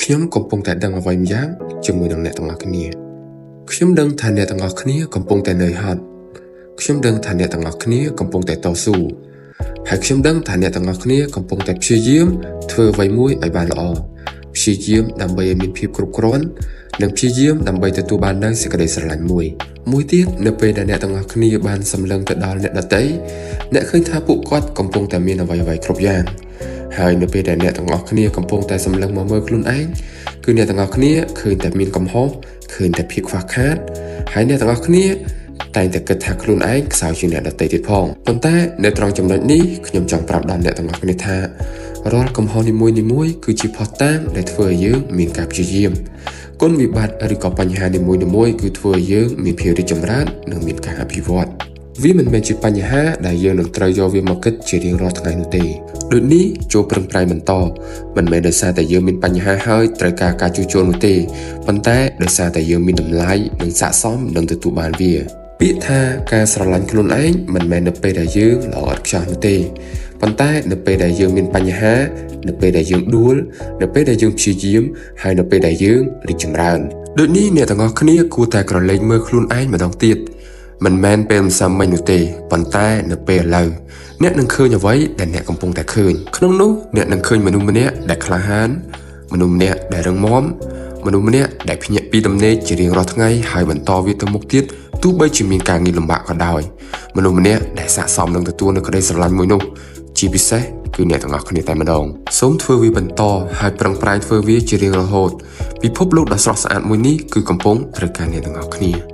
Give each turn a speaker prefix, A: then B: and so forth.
A: ខ្ញុំកំពុងតែដឹងអ្វីម្យ៉ាងជាមួយនឹងអ្នកទាំងអស់គ្នាខ្ញុំដឹងថាអ្នកទាំងអស់គ្នាកំពុងតែនឿយហត់ខ្ញុំដឹងថាអ្នកទាំងអស់គ្នាកំពុងតែតស៊ូហើយខ្ញុំដឹងថាអ្នកទាំងអស់គ្នាកំពុងតែព្យាយាមធ្វើអ្វីមួយឲ្យបានល្អព្យាយាមដើម្បីឲ្យមានភាពគ្រប់គ្រាន់និងព្យាយាមដើម្បីទទួលបាននូវសេចក្តីស្រឡាញ់មួយទៀតនៅពេលដែលអ្នកទាំងអស់គ្នាបានសម្លឹងទៅដល់អ្នកដទៃអ្នកឃើញថាពួកគាត់កំពុងតែមានអ្វីៗគ្រប់យ៉ាងហើយនៅពេលដែលអ្នកទាំងអស់គ្នាកំពុងតែសម្លឹងមកមើលខ្លួនឯងគឺអ្នកទាំងអស់គ្នាឃើញតែមានកំហុសឃើញតែភាពខ្វះខាតហើយអ្នកទាំងអស់គ្នាតែងតែគិតថាខ្លួនឯងខ្សោយជាងអ្នកដទៃទៀតផងប៉ុន្តែនៅត្រង់ចំណុចនេះខ្ញុំចង់ប្រាប់ដល់អ្នកទាំងអស់គ្នាថារាល់កំហុសនីមួយៗគឺជាភស្តុតាងដែលធ្វើឲ្យយើងមានការព្យាយាមគុណវិបត្តិឬក៏បញ្ហានីមួយៗគឺធ្វើឲ្យយើងមានភាពរីកចម្រើននិងមានការអភិវឌ្ឍវាមិនមែនជាបញ្ហាដែលយើងនឹងត្រូវយកវាមកគិតជារៀងរាល់ថ្ងៃនោះទេដូចនេះចូលប្រឹងប្រែងបន្តមិនមែនដោយសារតែយើងមានបញ្ហាហើយត្រូវការជួសជុលនោះទេប៉ុន្តែដោយសារតែយើងមានតម្លៃនិងស័ក្តិសមនឹងទទួលបានវាពាក្យថាការស្រឡាញ់ខ្លួនឯងមិនមែននៅពេលដែលយើងល្អឥតខ្ចោះនោះទេប៉ុន្តែនៅពេលដែលយើងមានបញ្ហានៅពេលដែលយើងដួលនៅពេលដែលយើងព្យាយាមហើយនៅពេលដែលយើងរីកចម្រើនដូចនេះអ្នកទាំងអស់គ្នាគួរតែក្រឡេកមើលខ្លួនឯងម្ដងទៀតមិនមែនពេលម្សិលមិញនោះទេប៉ុន្តែនៅពេលឥឡូវអ្នកនឹងឃើញអ្វីដែលអ្នកកំពុងតែឃើញក្នុងនោះអ្នកនឹងឃើញមនុស្សម្នាក់ដែលក្លាហានមនុស្សម្នាក់ដែលរឹងមាំមនុស្សម្នាក់ដែលភ្ញាក់ពីដំណេកជារៀងរាល់ថ្ងៃហើយបន្តវាទៅមុខទៀតទោះបីជាមានការងារលំបាកក៏ដោយមនុស្សម្នាក់ដែលស័ក្តិសមនឹងទទួលនូវក្តីស្រឡាញ់មួយនោះជាពិសេសគឺអ្នកទាំងអស់គ្នាតែម្ដងសូមធ្វើវាបន្តហើយប្រឹងប្រែងធ្វើវាជារៀងរហូតពិភពលោកដ៏ស្រស់ស្អាតមួយនេះគឺកំពុងត្រូវការអ្នកទាំងអស់គ្នា